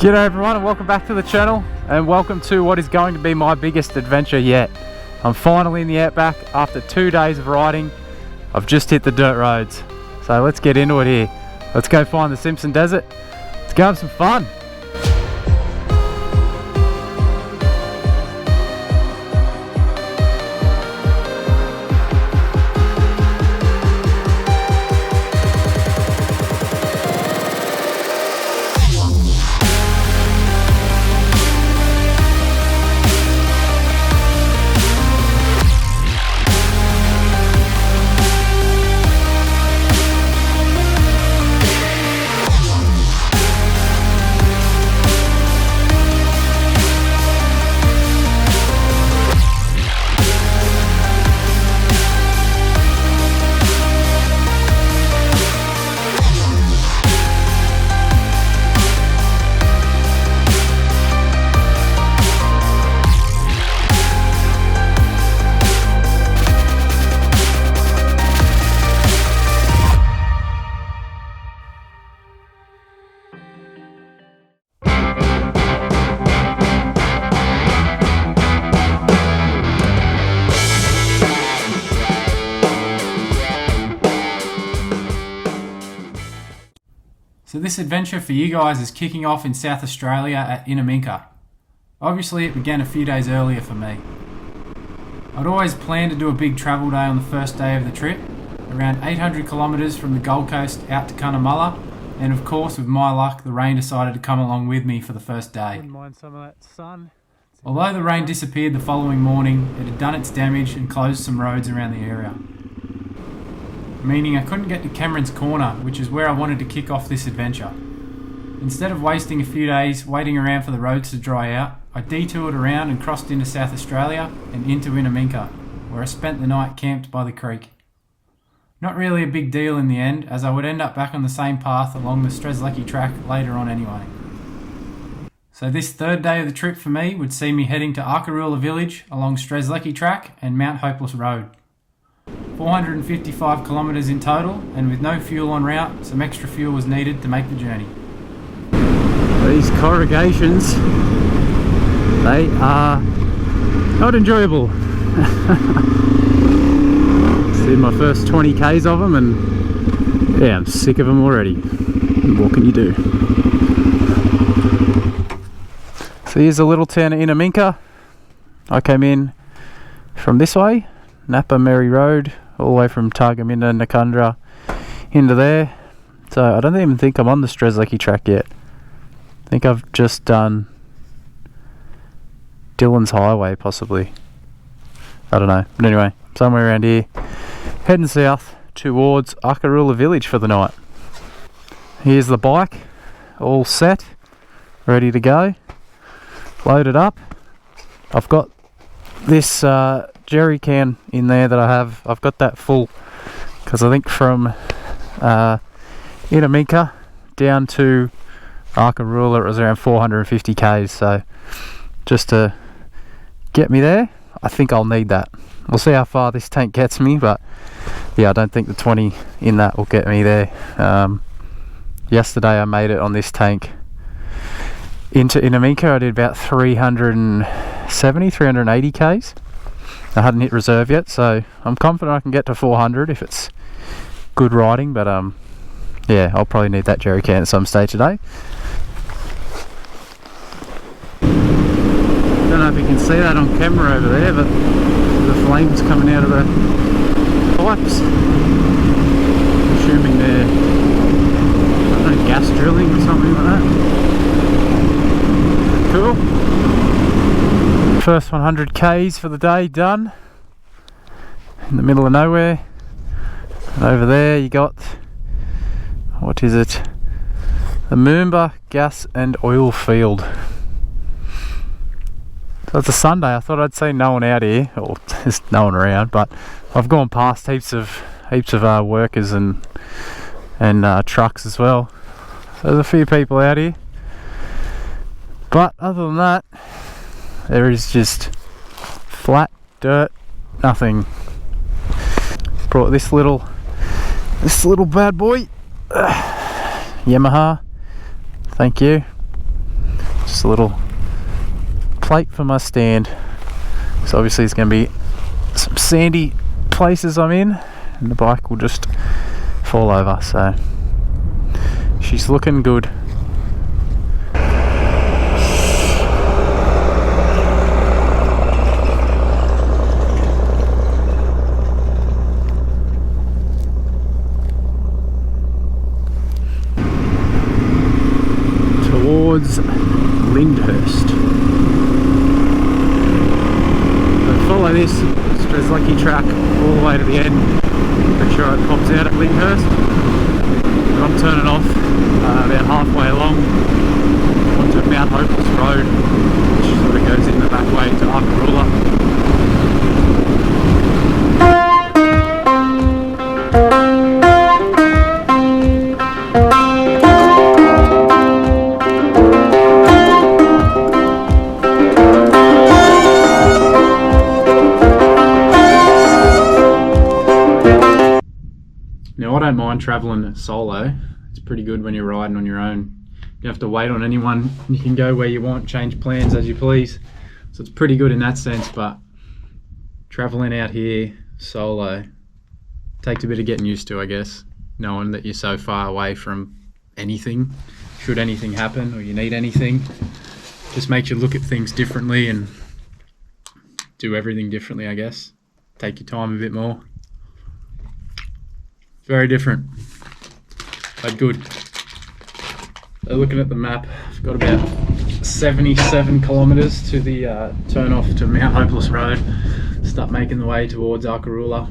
G'day everyone and welcome back to the channel, and welcome to what is going to be my biggest adventure yet. I'm finally in the Outback after 2 days of riding. I've just hit the dirt roads. So let's get into it here. Let's go find the Simpson Desert. Let's go have some fun. So this adventure for you guys is kicking off in South Australia at Innamincka. Obviously it began a few days earlier for me. I'd always planned to do a big travel day on the first day of the trip, around 800 kilometres from the Gold Coast out to Cunnamulla, and of course with my luck the rain decided to come along with me for the first day. Wouldn't mind some of that sun. Although the rain disappeared the following morning, it had done its damage and closed some roads around the area, meaning I couldn't get to Cameron's Corner, which is where I wanted to kick off this adventure. Instead of wasting a few days waiting around for the roads to dry out, I detoured around and crossed into South Australia and into Innamincka, where I spent the night camped by the creek. Not really a big deal in the end, as I would end up back on the same path along the Strzelecki track later on anyway. So this third day of the trip for me would see me heading to Arkaroola Village along Strzelecki track and Mount Hopeless Road. 455 kilometres in total, and with no fuel en route, some extra fuel was needed to make the journey. These corrugations, they are not enjoyable. See my first 20 k's of them and yeah, I'm sick of them already. What can you do? So here's the little town of Innamincka. I came in from this way, Napa Merry Road, all the way from Targaminda, Nakundra into there. So I don't even think I'm on the Strzelecki track yet. I think I've just done Dillon's Highway possibly. I don't know. But anyway, somewhere around here. Heading south towards Arkaroola Village for the night. Here's the bike, all set, ready to go. Loaded up. I've got this jerry can in there that I've got that full, because I think from Innamincka down to Arkaroola it was around 450 k's, so just to get me there I think I'll need that. We'll see how far this tank gets me, but yeah, I don't think the 20 in that will get me there. Yesterday I made it on this tank into Innamincka. I did about 380 k's. I hadn't hit reserve yet, so I'm confident I can get to 400 if it's good riding, but yeah, I'll probably need that jerry can at some stage today. Don't know if you can see that on camera over there, but the flames coming out of the pipes. Assuming they're, I don't know, gas drilling or something like that. Cool. First 100 k's for the day done. In the middle of nowhere. And over there you got, what is it? The Moomba Gas and Oil Field. So it's a Sunday. I thought I'd seen no one out here, or there's no one around, but I've gone past heaps of workers and trucks as well. So there's a few people out here. But other than that, there is just flat dirt, nothing. Brought this little bad boy, Yamaha, thank you. Just a little plate for my stand. So obviously it's going to be some sandy places I'm in, and the bike will just fall over. So she's looking good. Towards Lyndhurst. So follow this Lucky track all the way to the end. Make sure it pops out at Lyndhurst. I'm turning off about halfway along onto Mount Hopeless Road, which sort of goes in the back way to Arkaroola. Now, I don't mind travelling solo. It's pretty good when you're riding on your own. You don't have to wait on anyone. You can go where you want, change plans as you please. So it's pretty good in that sense, but travelling out here solo takes a bit of getting used to, I guess, knowing that you're so far away from anything. Should anything happen or you need anything, just makes you look at things differently and do everything differently, I guess. Take your time a bit more. Very different, but good. So looking at the map, I've got about 77 kilometres to the turn off to Mount Hopeless Road. Start making the way towards Arkaroola.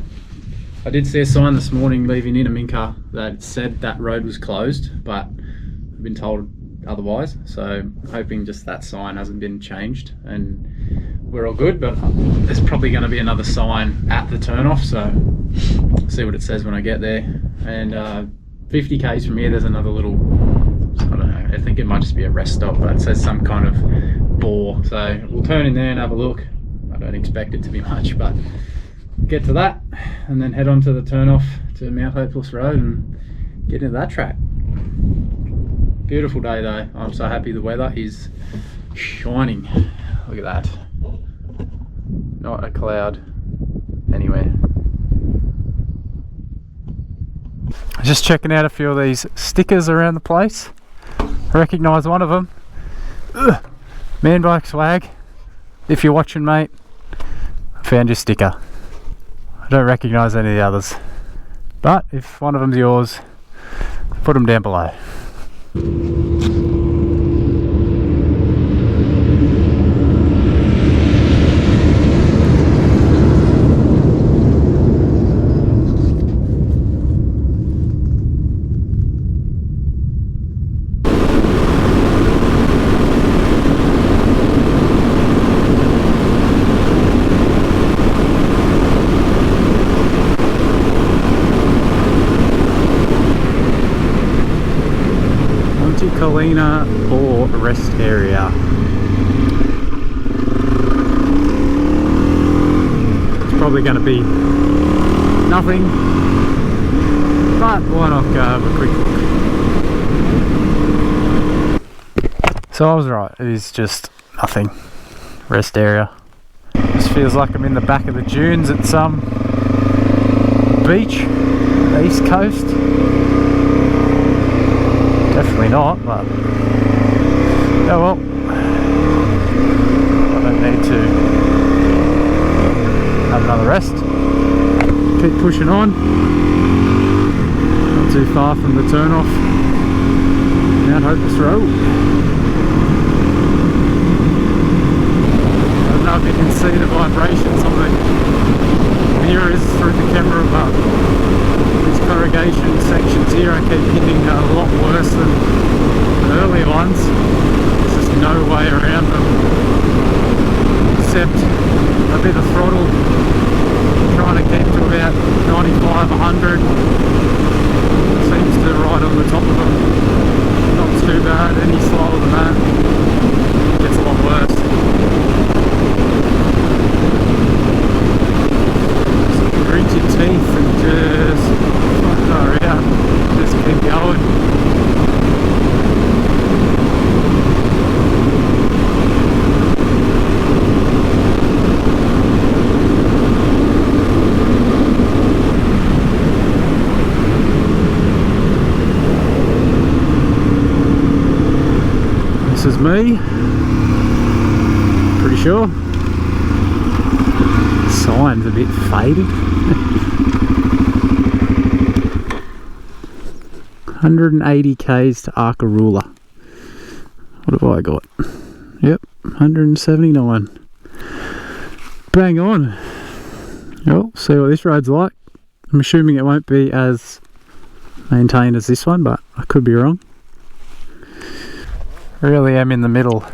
I did see a sign this morning leaving Innamincka that said that road was closed, but I've been told otherwise. So I'm hoping just that sign hasn't been changed and we're all good, but there's probably going to be another sign at the turn off, so I'll see what it says when I get there. And 50 k's from here there's another little, I don't know, I think it might just be a rest stop, but it says some kind of bore, so we'll turn in there and have a look. I don't expect it to be much, but get to that and then head on to the turn off to Mount Hopeless Road and get into that track. Beautiful day though. I'm so happy the weather is shining. Look at that. Not a cloud anywhere. Just checking out a few of these stickers around the place. I recognise one of them. Ugh. Man Bike Swag. If you're watching, mate, I found your sticker. I don't recognise any of the others, but if one of them's yours, put them down below. Colina or rest area. It's probably going to be nothing, but why not go have a quick look. So I was right, it is just nothing. Rest area. This feels like I'm in the back of the dunes at some beach, east coast. Definitely not, but oh well. I don't need to have another rest. Keep pushing on. Not too far from the turn off Mount Hopeless Road. I don't know if you can see the vibrations on the mirrors through the camera, but these corrugation sections here I keep hitting a lot worse than the earlier ones. There's just no way around them except a bit of throttle, trying to keep to about 95, 100. Seems to ride on the top of them. Not too bad, any slower than that gets a lot worse. So grit your teeth and just hurry up, just keep going. This is me. Pretty sure. Sign's a bit faded. 180 k's to Arkaroola. What have I got? Yep, 179. Bang on. Well, see what this road's like. I'm assuming it won't be as maintained as this one, but I could be wrong. I really am in the middle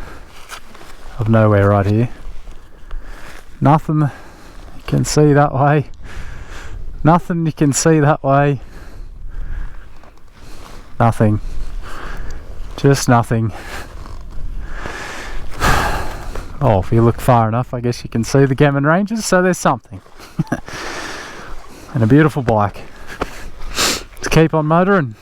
of nowhere right here. Nothing you can see that way. Nothing you can see that way. Nothing. Just nothing. Oh, if you look far enough, I guess you can see the Gammon Ranges, so there's something. And a beautiful bike. Let's keep on motoring.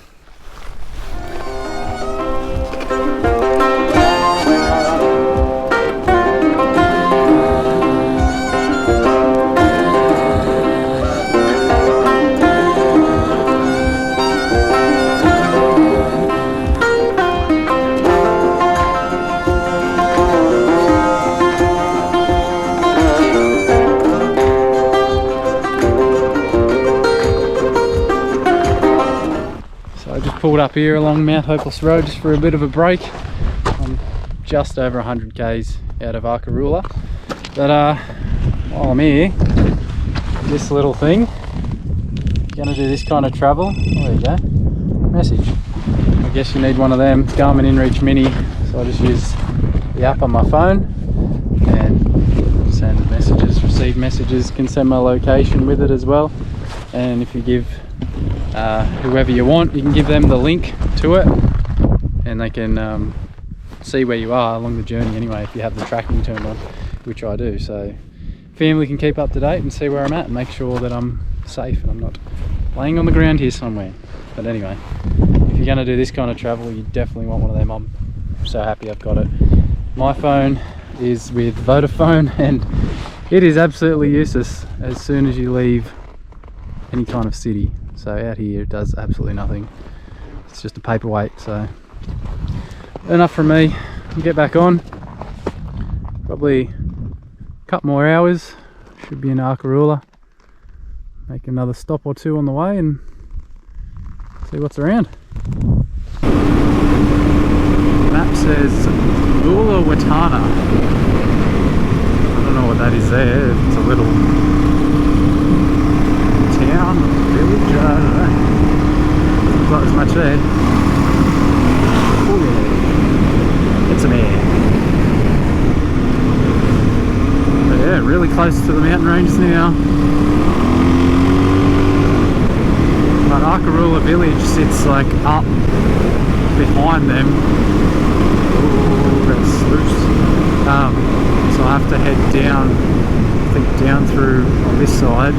Pulled up here along Mount Hopeless Road just for a bit of a break. I'm just over 100 k's out of Arkaroola, but while I'm here, this little thing, gonna do this kind of travel. Oh, there you go, message. I guess you need one of them, Garmin InReach Mini, so I just use the app on my phone and send messages, receive messages, can send my location with it as well. And if you give whoever you want, you can give them the link to it and they can see where you are along the journey anyway, if you have the tracking turned on, which I do, so family can keep up to date and see where I'm at and make sure that I'm safe and I'm not laying on the ground here somewhere. But anyway, if you're going to do this kind of travel, you definitely want one of them. I'm so happy I've got it. My phone is with Vodafone and it is absolutely useless as soon as you leave any kind of city. So out here it does absolutely nothing. It's just a paperweight. So enough from me. I'll get back on. Probably a couple more hours. Should be in Arkaroola. Make another stop or two on the way and see what's around. Map says Ula Watana. I don't know what that is there. It's a little town, village, I don't know. There's not as much there. Oh yeah, it's an air. But yeah, really close to the mountain ranges now. But Arkaroola Village sits like up behind them. Oh, that's loose. So I have to head down, I think down through on this side.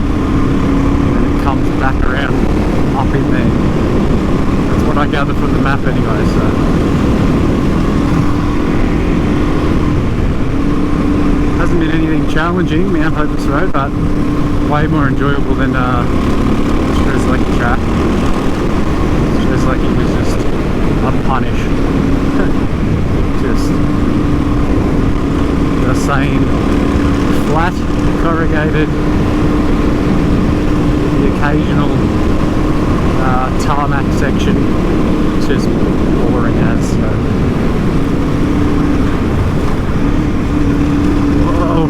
Comes back around up in there. That's what I gather from the map anyway, so hasn't been anything challenging, Mount Hopeless Road, but way more enjoyable than Shrewsbury track. Shrewsbury was just unpunished. Just the same flat, corrugated, the occasional tarmac section. It's just boring as. So. Whoa!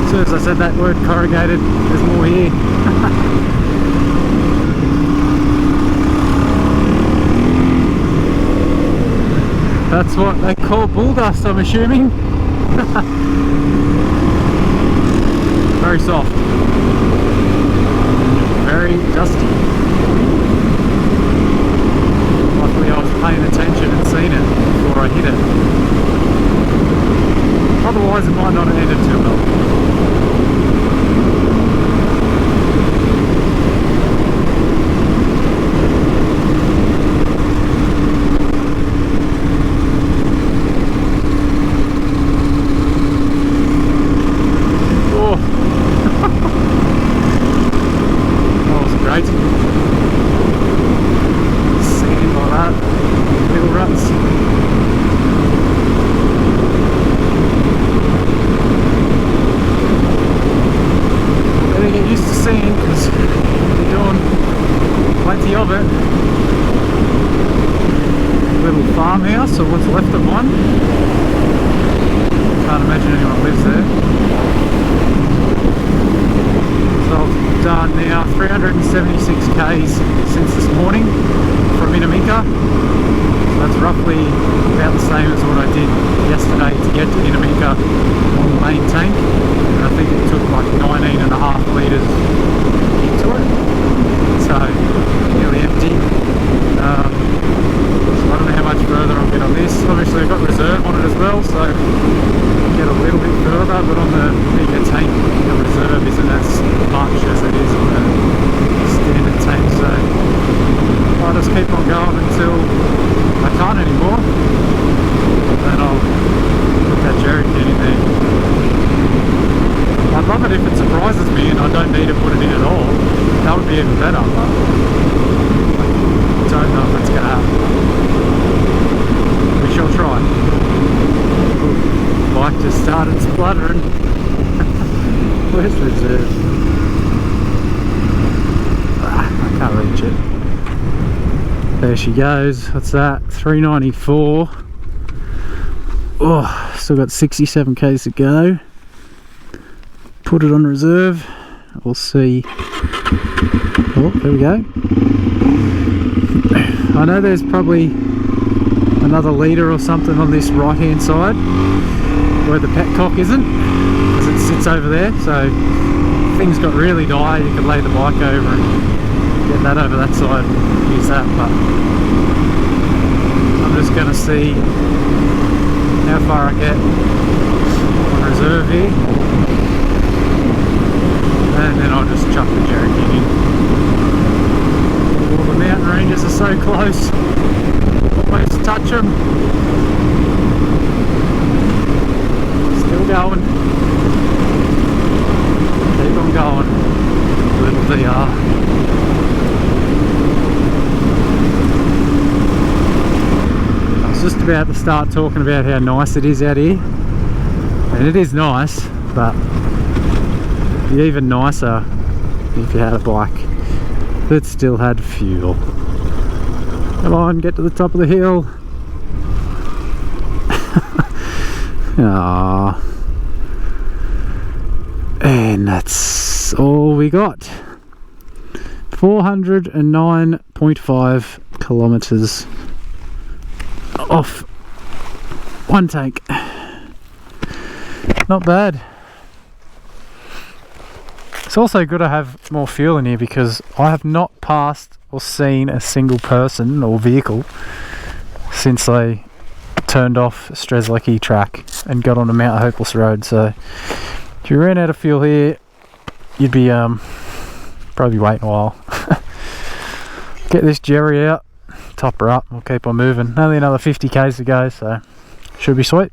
As soon as I said that word corrugated, there's more here. That's what they call bull dust, I'm assuming. Very soft. Very dusty. Luckily I was paying attention and seen it before I hit it. Otherwise it might not have ended too well. Innamincka on the main tank, and I think it took like 19.5 litres into it, so nearly empty. So I don't know how much further I'll get on this. Obviously I've got reserve on it as well, so get a little bit further, but on the bigger tank the reserve isn't as much as it is on the standard tank, so I'll just keep on going until I can't anymore, and then I'll put that jerry can in there. I'd love it if it surprises me and I don't need to put it in at all. That would be even better, but I don't know if that's going to happen. We shall try. Ooh, bike just started spluttering. Where's reserve? I can't reach it. There she goes. What's that? 394. Oh, still got 67 k's to go. Put it on reserve. We'll see. Oh, there we go. I know there's probably another litre or something on this right hand side where the petcock isn't, because it sits over there, so if things got really dire you could lay the bike over and get that over that side and use that, but I'm just going to see how far I get on reserve here, and then I'll just chuck the jerry can in. All the mountain ranges are so close, almost touch them. Still going. Keep on going. Little VR. I was just about to start talking about how nice it is out here, and it is nice, but it'd be even nicer if you had a bike that still had fuel. Come on, get to the top of the hill. Aww. And that's all we got. 409.5 kilometers off one tank. Not bad. It's also good to have more fuel in here, because I have not passed or seen a single person or vehicle since I turned off Strzelecki track and got on a Mount Hopeless road. So if you ran out of fuel here, you'd be probably waiting a while. Get this jerry out, top her up, we'll keep on moving. Only another 50 k's to go, so should be sweet.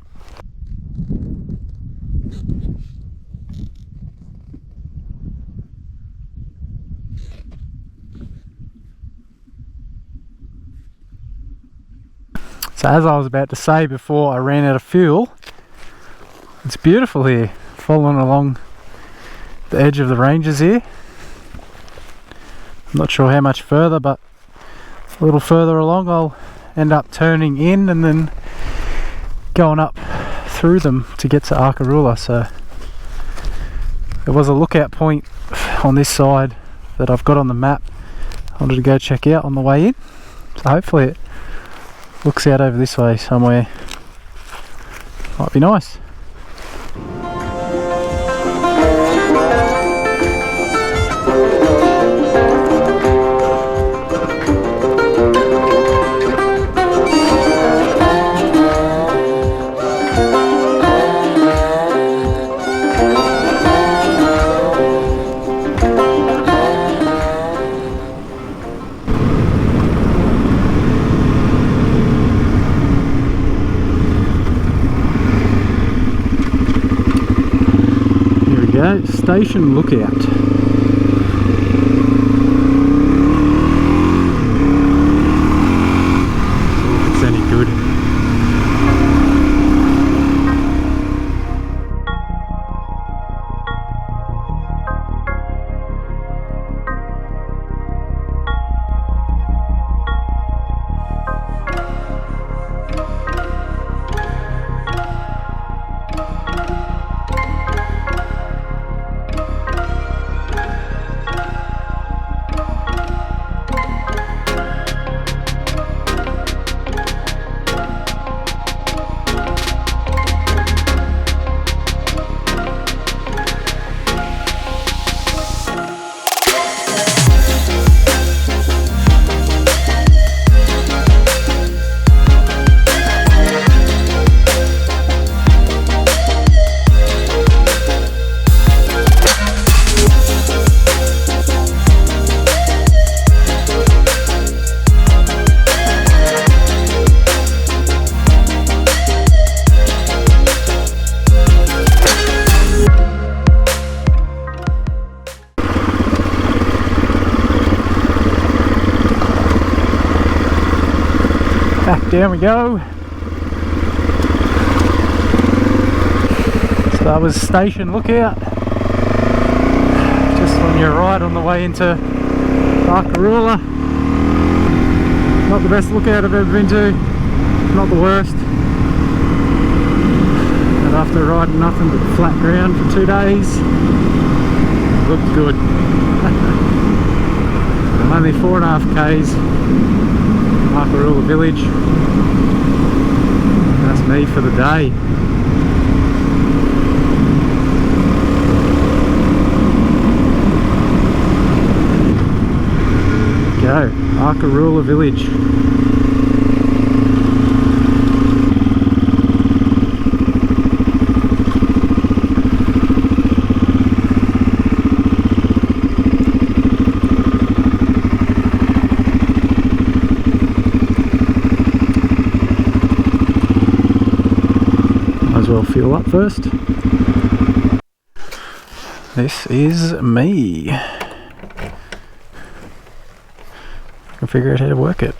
So as I was about to say before I ran out of fuel, it's beautiful here, following along the edge of the ranges here. I'm not sure how much further, but a little further along I'll end up turning in and then going up through them to get to Arkaroola. So there was a lookout point on this side that I've got on the map I wanted to go check out on the way in, so hopefully it looks out over this way somewhere. Might be nice. Station lookout. If it's any good. down we go. That was Station Lookout. Just on your right on the way into Arkaroola. Not the best lookout I've ever been to. Not the worst. But after riding nothing but flat ground for 2 days, looked good. I'm only 4.5 k's from Arkaroola Village. That's me for the day. Go, Arkaroola Village. Might as well fuel up first. This is me. I can figure out how to work it.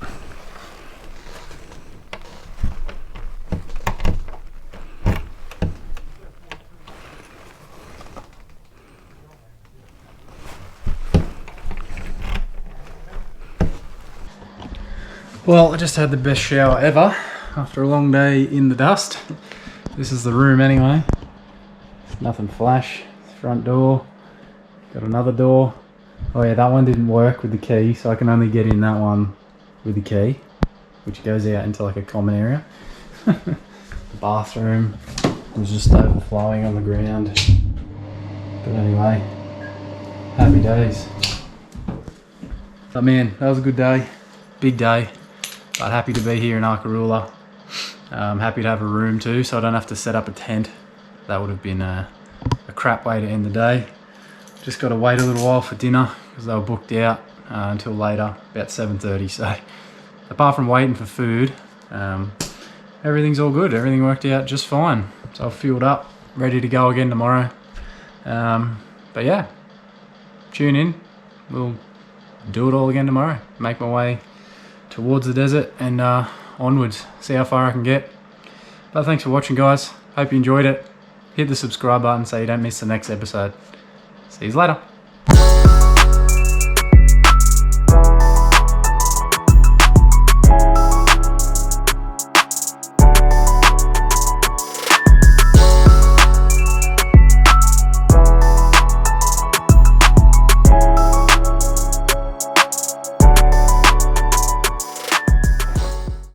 Well, I just had the best shower ever after a long day in the dust. This is the room anyway. Nothing flash. Front door. Got another door. Oh yeah, that one didn't work with the key, so I can only get in that one with the key, which goes out into like a common area. The bathroom was just overflowing on the ground. But anyway, happy days. But man, that was a good day. Big day. But happy to be here in Arkaroola. Happy to have a room too, so I don't have to set up a tent. That would have been a crap way to end the day. Just got to wait a little while for dinner because they were booked out until later, about 7:30. So apart from waiting for food, everything's all good. Everything worked out just fine. So I've fueled up, ready to go again tomorrow. But yeah, tune in. We'll do it all again tomorrow. Make my way towards the desert and onwards. See how far I can get. But thanks for watching, guys. Hope you enjoyed it. Hit the subscribe button so you don't miss the next episode. See you later.